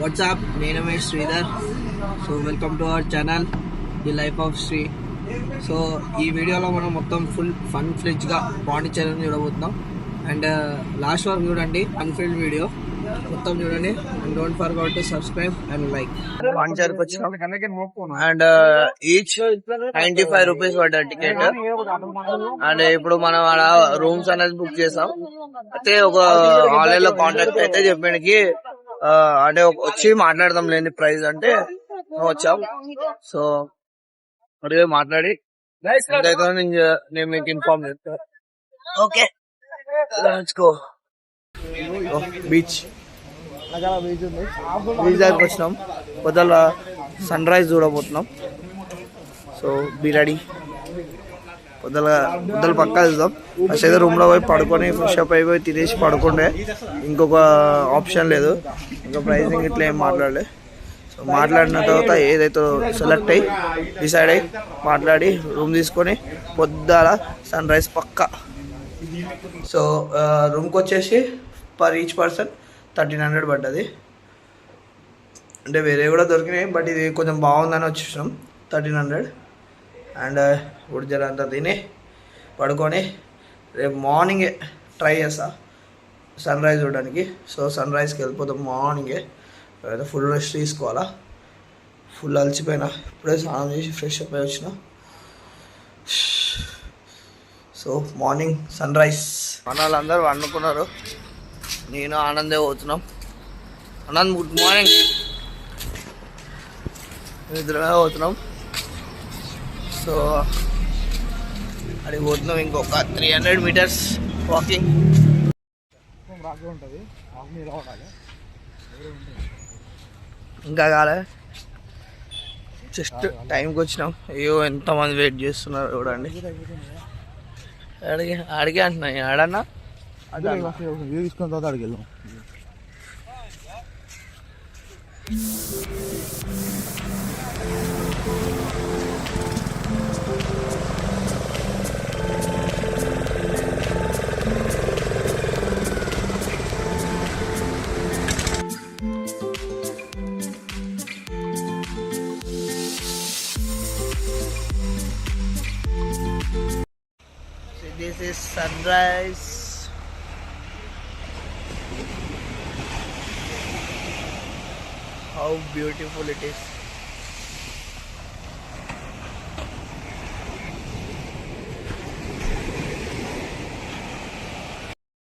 WhatsApp నేను మీ Sridhar. So welcome to our channel the life of Sri. So ఈ వీడియోలో మనం మొత్తం ఫుల్ ఫన్ ఫ్లెడ్జ్గా బాడీ ఛాలెంజ్ చూడబోతున్నాం. అండ్ లాస్ట్ వరకు చూడండి, అన్ఫిల్డ్ వీడియో మొత్తం చూడండి. And don't forget to subscribe and like. పాండిచేరికి వచ్చినాం అండ్ ఈచ్ 95 రూపీస్ పడ్డ టికెట్. అండ్ ఇప్పుడు మనం అక్కడ రూమ్స్ అనేది బుక్ చేసాం. అయితే ఒక ఆన్లైన్ లో కాంటాక్ట్ అయితే చెప్పడానికి అంటే వచ్చి మాట్లాడదాం లేని ప్రైస్ అంటే వచ్చాం. సో మరి మాట్లాడి నేను మీకు ఇన్ఫార్మ్ చేస్తాను. Okay, let's go. Beach beach ఉంది. బీచ్ దగ్గరికి వచ్చినాం. పొద్దుల సన్ రైజ్ చూడబోతున్నాం. So be ready. పొద్దుల పక్కా చూద్దాం. ఫస్ట్ అయితే రూమ్లో పోయి పడుకొని ఫ్రెష్ అప్ అయిపోయి తినేసి పడుకుంటే ఇంకొక ఆప్షన్ లేదు. ఇంకా ప్రైజింగ్ ఇట్లా ఏం మాట్లాడలే. సో మాట్లాడిన తర్వాత ఏదైతే సెలెక్ట్ అయ్యి డిసైడ్ అయ్యి మాట్లాడి రూమ్ తీసుకొని పొద్దుల సన్ రైజ్ పక్కా. సో రూమ్కి వచ్చేసి పర్ ఈచ్ పర్సన్ 1300 పడ్డది. అంటే వేరే కూడా దొరికినాయి, బట్ ఇది కొంచెం బాగుందని వచ్చేసినాం 1300. అండ్ ఇప్పుడు జర అంతా తిని పడుకొని రేపు మార్నింగే ట్రై చేస్తా సన్ రైజ్ చూడడానికి. సో సన్ రైజ్కి వెళ్ళిపోతాం మార్నింగే. అయితే ఫుల్ రెస్ట్ తీసుకోవాలా. ఫుల్ అలసిపోయినా, ఇప్పుడే స్నానం చేసి ఫ్రెష్ అప్ అయి వచ్చిన. So morning sunrise. మన వాళ్ళందరూ వండుకున్నారు, నేను ఆనందే పోతున్నాం. Anand good morning. ఇద్దరమే పోతున్నాం. సో అడిగి పోతున్నాం. ఇంకొక 300 మీటర్స్ వాకింగ్. ఇంకా కాలే, జస్ట్ టైంకి వచ్చినాం. అయ్యో ఎంతమంది వెయిట్ చేస్తున్నారు చూడండి. అడిగే అంటున్నా ఆడన్నా తీసుకున్న తర్వాత అడిగి వెళ్దాం. This is sunrise. How beautiful it is.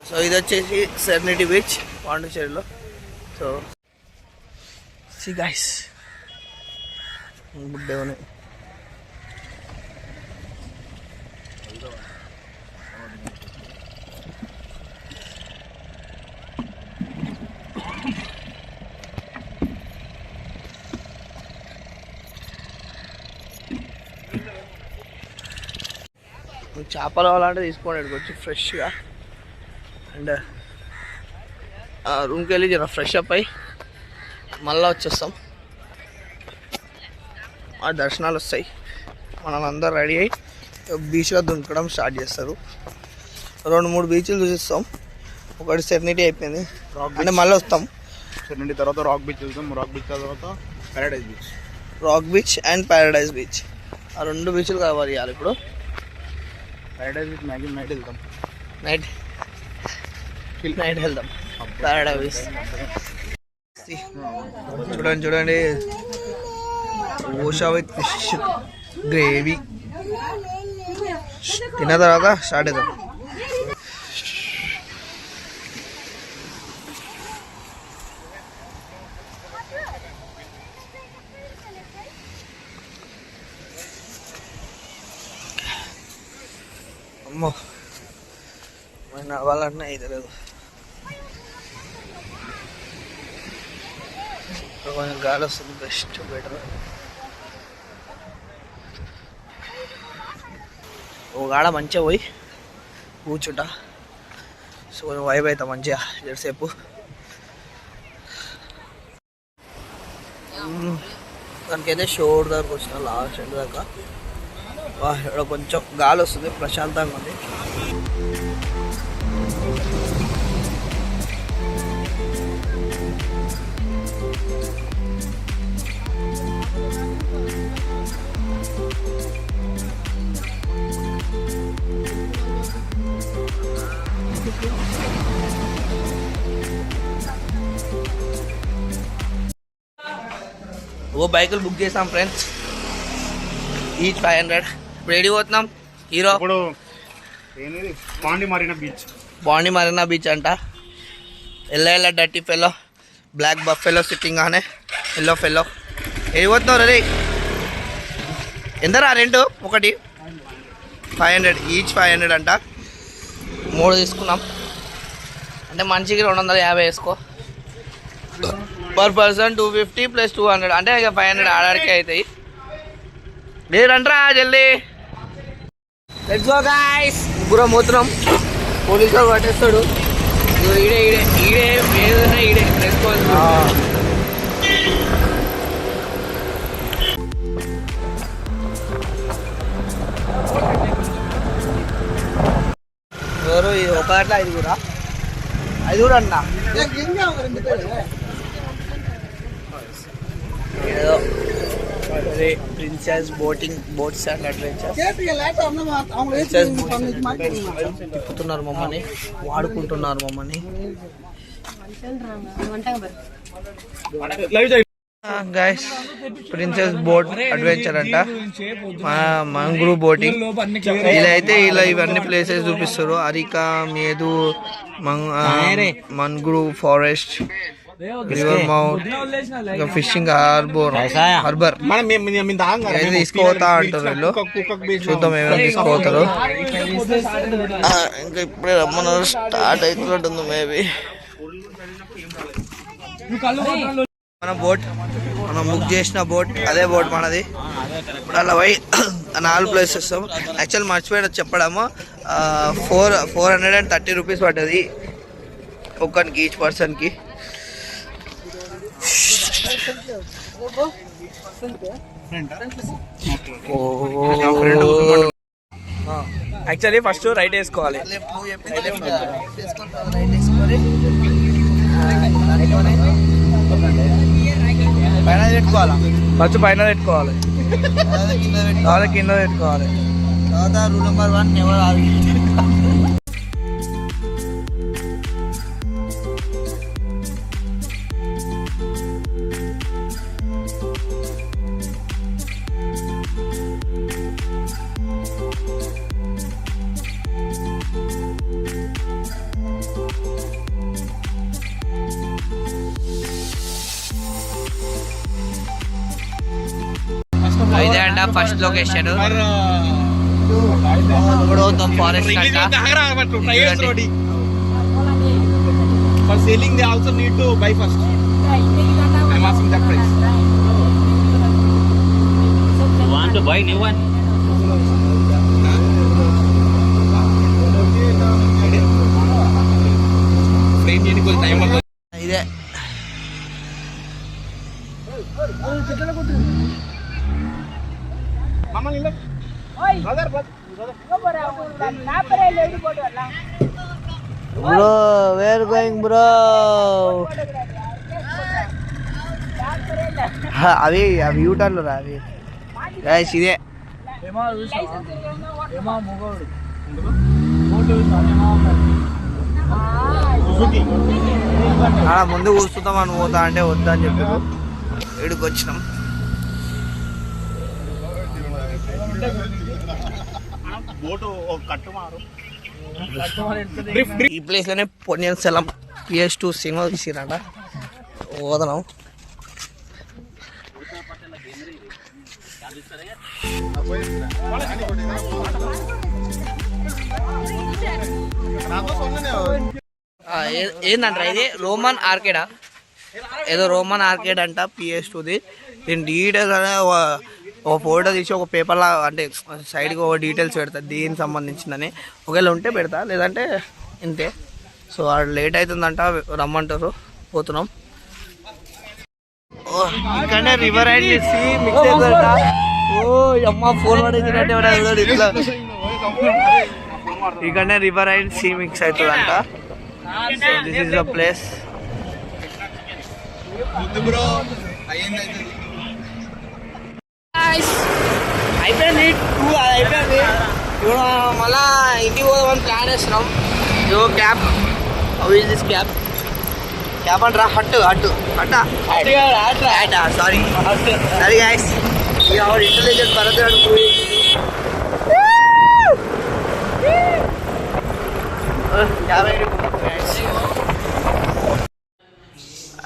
So ఇది వచ్చేసి సెరెనిటీ బీచ్ పాండిచేరిలో. So see guys, good day ఉన్నాయి. చేపలు కావాలంటే తీసుకోండి, ఇక్కడికి వచ్చి ఫ్రెష్గా. అండ్ రూమ్కి వెళ్ళి జర ఫ్రెష్ అప్ అయ్యి మళ్ళీ వచ్చేస్తాం. ఆ దర్శనాలు వస్తాయి. మనం అందరూ రెడీ అయ్యి బీచ్లో దుంకడం స్టార్ట్ చేస్తారు. 2-3 బీచ్లు చూసిస్తాం. ఒకటి సెరెనిటీ అయిపోయింది అంటే మళ్ళీ వస్తాం. సెరెనిటీ తర్వాత రాక్ బీచ్ వెళ్తాం. రాక్ బీచ్ తర్వాత Paradise beach. Rock beach and Paradise beach, ఆ 2 బీచ్లు కావాలి ఇవ్వాలి. ఇప్పుడు ప్యారడైజ్ బీచ్ మ్యాక్సిమం నైట్ వెళ్తాం. నైట్ వెళ్దాం ప్యారడైజ్. చూడండి ఓషా విత్ ఫిష్ గ్రేవీ. తిన్న తర్వాత స్టార్ట్ అవుతాం. అమ్మో నడవాలన్నా ఇది లేదు. కొంచెం గాలి వస్తుంది, బెస్ట్ బెటర్. ఒక గాడ మంచిగా పోయి కూర్చుంటా. సో కొంచెం వైబ్ అవుతా మంచిగా జరసేపు. దానికైతే షోర్ దగ్గరకు వచ్చిన లాస్ట్ ఎండ్ దాకా. ఇక్కడ కొంచెం గాలి వస్తుంది, ప్రశాంతంగా ఉంది. ఓ బైకులు బుక్ చేసాం ఫ్రెండ్స్, ఈచ్ 500. ఇప్పుడు ఏడికి పోతున్నాం హీరో? ఇప్పుడు పాండి మరీనా బీచ్ అంట. ఎల్ల dirty fellow, black buffalo sitting ఆనే ఎల్లో ఫెల్లో. ఏది పోతున్నావు రే? ఎంతరా రెంట్? ఒకటి 500, ఈచ్ 500 అంట. 3 తీసుకున్నాం అంటే మనిషికి 250 వేసుకో. పర్ పర్సన్ 250 + 200 అంటే ఇక 500 ఆడాడికి అవుతాయి. లేదంటరా జల్దీ. Let's go guys. ముగ్గురం పోతున్నాం. పోలీసు వాడు పట్టేస్తాడు. ఈడే ఏదైనా ఈడే రెస్పాన్సిబుల్. ఎవరు ఒక అట్లా 5 అన్నా ఏదో ప్రిన్సెస్ బోట్స్ అండ్ అడ్వెంచర్స్. తిప్పుతున్నారు మమ్మల్ని, వాడుకుంటున్నారు మమ్మల్ని. గైస్ ప్రిన్సెస్ బోట్ అడ్వెంచర్ అంట, మంగ్రూ బోటింగ్. ఇలా అయితే ఇలా ఇవన్నీ ప్లేసెస్ చూపిస్తారు. Arikamedu, mangrove forest, river mouth, fishing harbour. ఏది తీసుకోతా అంటారు వీళ్ళు. చూద్దాం ఏమైనా తీసుకోతారు. ఇంకా ఇప్పుడే రమ్మన్నారు, స్టార్ట్ అవుతున్నట్టుంది మేబీ. మన బోట్, మనం బుక్ చేసిన బోట్ అదే బోట్ మనది. ఇప్పుడు అలా పోయి 4 ప్లేసెస్. యాక్చువల్ మర్చిపోయిన చెప్పడము, 430 రూపీస్ పడ్డది ఒక్కరికి, ఈచ్ పర్సన్కి. యాక్చువల్లీ ఫస్ట్ రైట్ వేసుకోవాలి. పైన పెట్టుకోవాలా? ఫస్ట్ పైన పెట్టుకోవాలి, తర్వాత కింద పెట్టుకోవాలి. తర్వాత రూల్ నెంబర్ 1 ఎవరు ఆగి. ఇదే అంట ఫస్ట్ లొకేషన్. ఫారెస్ట్ అంట. For sailing they also need to buy first. I'm asking that price. You want to buy new one? Frame చేయడానికి కొంచెం టైం పడుతుంది. ఇదే మమ్మల్ని brother bro, where going bro? అవి యూటర్లు రా అవి. గైస్ ఇదే ముందు కూర్చుందాం అని పోతా అంటే వద్దని చెప్పారు. ఇక్కడికి వచ్చినాం. ఈ ప్లేస్ లోనే పొన్నియన్ సెలం PS2 సినిమా తీసిరంట. పోదనం. ఏందంటారా ఇది? రోమన్ ఆర్కేడా ఏదో రోమన్ ఆర్కేడ్ అంట PS2ది. దీని డీటెయిల్స్ అనే ఒక ఫోటో తీసి ఒక పేపర్లా అంటే సైడ్కి ఒక డీటెయిల్స్ పెడతా దీనికి సంబంధించిందని. ఒకవేళ ఉంటే పెడతా, లేదంటే ఇంతే. సో లేట్ అవుతుందంట, రమ్మంటారు, పోతున్నాం. ఇక్కడనే రివర్ అండ్ సీ మిక్స్ అవుతుందంట. ఓ అమ్మ ఫోన్ పడేసినట్టే ఇట్లా. ఇక్కడనే రివర్ అండ్ సీ మిక్స్ అవుతుందంట. So this is the place. Bro అయ్యింది అయిపోయింది అయిపోయింది. ఇప్పుడు మళ్ళా ఇంటికి పోదామని ప్లాన్ వేస్తున్నాం. ఇదో cab, how is this cab? Cab అంటారా? హట్ sorry sorry guys, our intelligent Bharat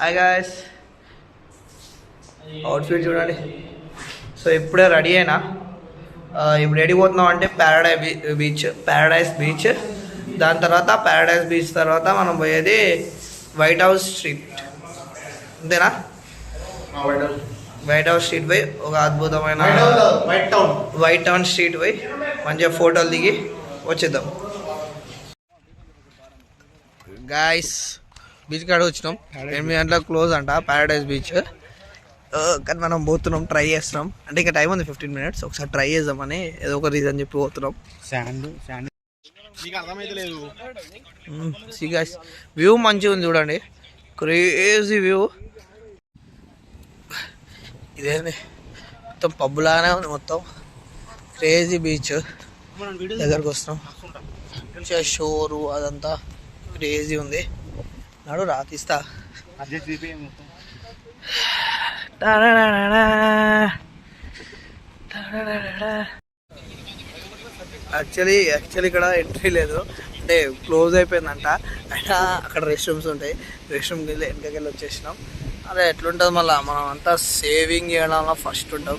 hi guys, outfit చూడండి. సో ఇప్పుడే రెడీ అయినా. ఇప్పుడు రెడీ పోతున్నాం అంటే ప్యారడైజ్ బీచ్. దాని తర్వాత ప్యారడైజ్ బీచ్ తర్వాత మనం పోయేది వైట్ హౌస్ స్ట్రీట్, అంతేనా? వైట్ హౌస్ స్ట్రీట్ పోయి ఒక అద్భుతమైన వైట్ టౌన్ స్ట్రీట్ పోయి మంచిగా ఫోటోలు దిగి వచ్చేద్దాం. గాయస్, బీచ్ కాడ వచ్చినాం. 8 గంటలకు క్లోజ్ అంట ప్యారడైజ్ బీచ్. కానీ మనం పోతున్నాం, ట్రై చేస్తున్నాం. అంటే ఇంకా టైం ఉంది 15 minutes. ఒకసారి ట్రై చేద్దామని ఏదో ఒక రీజన్ చెప్పి పోతున్నాం. వ్యూ మంచిగా ఉంది చూడండి, క్రేజీ వ్యూ. ఇదేంది మొత్తం పబ్బు లాగానే ఉంది, మొత్తం క్రేజీ బీచ్. దగ్గరకు వస్తున్నాం, షోరు అదంతా క్రేజీ ఉంది. నాడు రాతిస్తా. యాక్చువల్లీ ఇక్కడ ఎంట్రీ లేదు, అంటే క్లోజ్ అయిపోయిందంట. అయినా అక్కడ రెస్ట్ రూమ్స్ ఉంటాయి. రెస్ట్ రూమ్కి వెళ్ళి వెనకకెళ్ళి వచ్చేసినాం. అదే ఎట్లుంటుంది మళ్ళీ మనం అంతా సేవింగ్ చేయడంలో ఫస్ట్ ఉంటాం.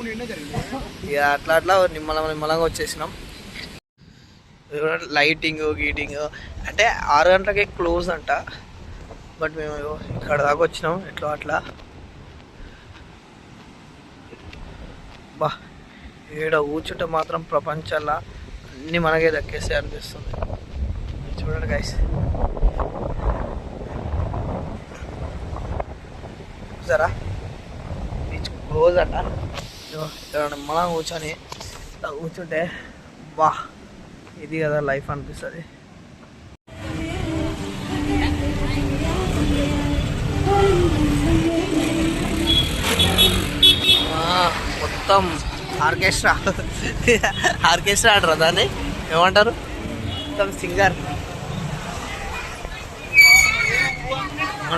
ఇక అట్లా నిమ్మలంగా వచ్చేసినాం. లైటింగ్ గీటింగ్ అంటే 6 గంటలకే క్లోజ్ అంట. బట్ మేము ఇక్కడ దాకా వచ్చినాం ఎట్లా అట్లా. బా, ఈడ కూర్చుంటే మాత్రం ప్రపంచంలో అన్నీ మనకే దక్కేస్తే అనిపిస్తుంది. చూడండి గైస్, చూసారా బీచ్ క్లోజ్ అంట. ఇక్కడ మనం కూర్చొని ఇట్లా కూర్చుంటే వా, ఇది కదా లైఫ్ అనిపిస్తుంది. మొత్తం ఆర్కెస్ట్రా అంటారు దాన్ని, ఏమంటారు? మొత్తం సింగర్.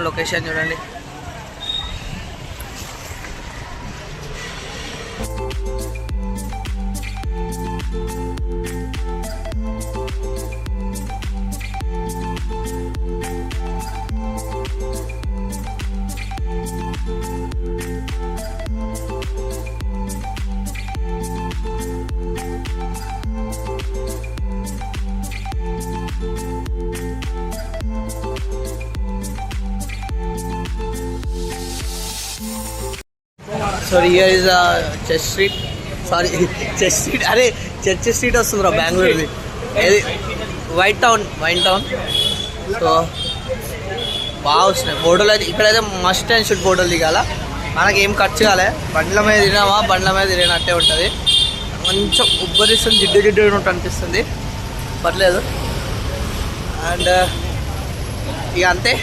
లొకేషన్ చూడండి. So here is church street. అరే చర్చ్ స్ట్రీట్ వస్తుందిరా బెంగళూరుది. ఏది వైట్ టౌన్. సో బాగా వస్తున్నాయి ఫోటోలు అయితే. ఇక్కడైతే మస్ట్ అండ్ షుడ్ ఫోటోలు దిగాల. మనకి ఏం ఖర్చు కాలే. బండ్ల మీద తిరిగినట్టే ఉంటుంది. కొంచెం ఉబ్బరిస్తుంది, జిడ్డు ఉన్నట్టు అనిపిస్తుంది, పర్లేదు. అండ్ ఇక అంతే.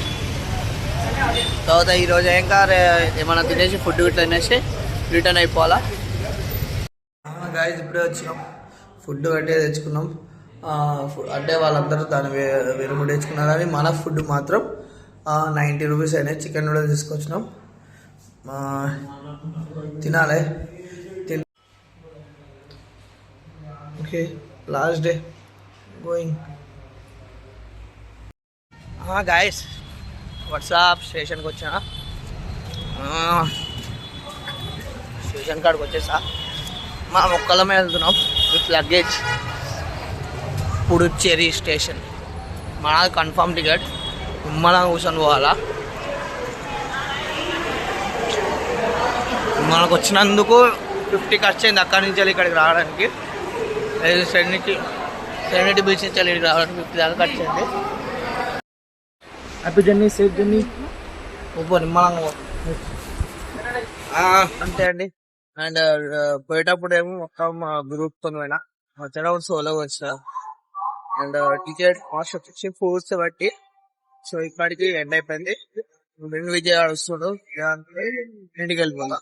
తర్వాత ఈరోజు ఇంకా ఏమైనా తినేసి ఫుడ్ ఇట్లా తినేసి రిటర్న్ అయిపోవాలా. గాయస్, ఇప్పుడే వచ్చినాం, ఫుడ్ కట్టే తెచ్చుకున్నాం. అంటే వాళ్ళందరూ దాన్ని వేరే ఫుడ్ తెచ్చుకున్నారు, కానీ మన ఫుడ్ మాత్రం 90 రూపీస్ అయినాయి. చికెన్ నూడిల్స్ తీసుకొచ్చినాం, తినాలి. Okay, last day going. Guys, WhatsApp స్టేషన్కి వచ్చా. స్టేషన్ కాడికి వచ్చేసా. మనం ఒక్కళ్ళమే వెళ్తున్నాం విత్ లగేజ్. పుడుచ్చేరి స్టేషన్. మనది కన్ఫర్మ్ టికెట్. మనం కూర్చొని పోవాలా. మనకు వచ్చినందుకు 50 ఖర్చు అయింది అక్కడి నుంచి వెళ్ళి ఇక్కడికి రావడానికి. సెరెనిటీ బీచ్ నుంచి వెళ్ళి ఇక్కడికి రావడానికి 50 దాకా ఖర్చు అయింది. Happy journey, safe journey. నిమ్మలంగా అంతే అండి. అండ్ పోయేటప్పుడు ఏమో మొత్తం గ్రూప్తో పోయినా, వచ్చేటప్పుడు సోలో వచ్చిన. అండ్ టికెట్ కాస్ట్ వచ్చేసి 470. సో ఇక్కడికి ఎండ్ అయిపోయింది. విజయవాడ వస్తుడు ఇంటికి వెళ్ళిపోతా.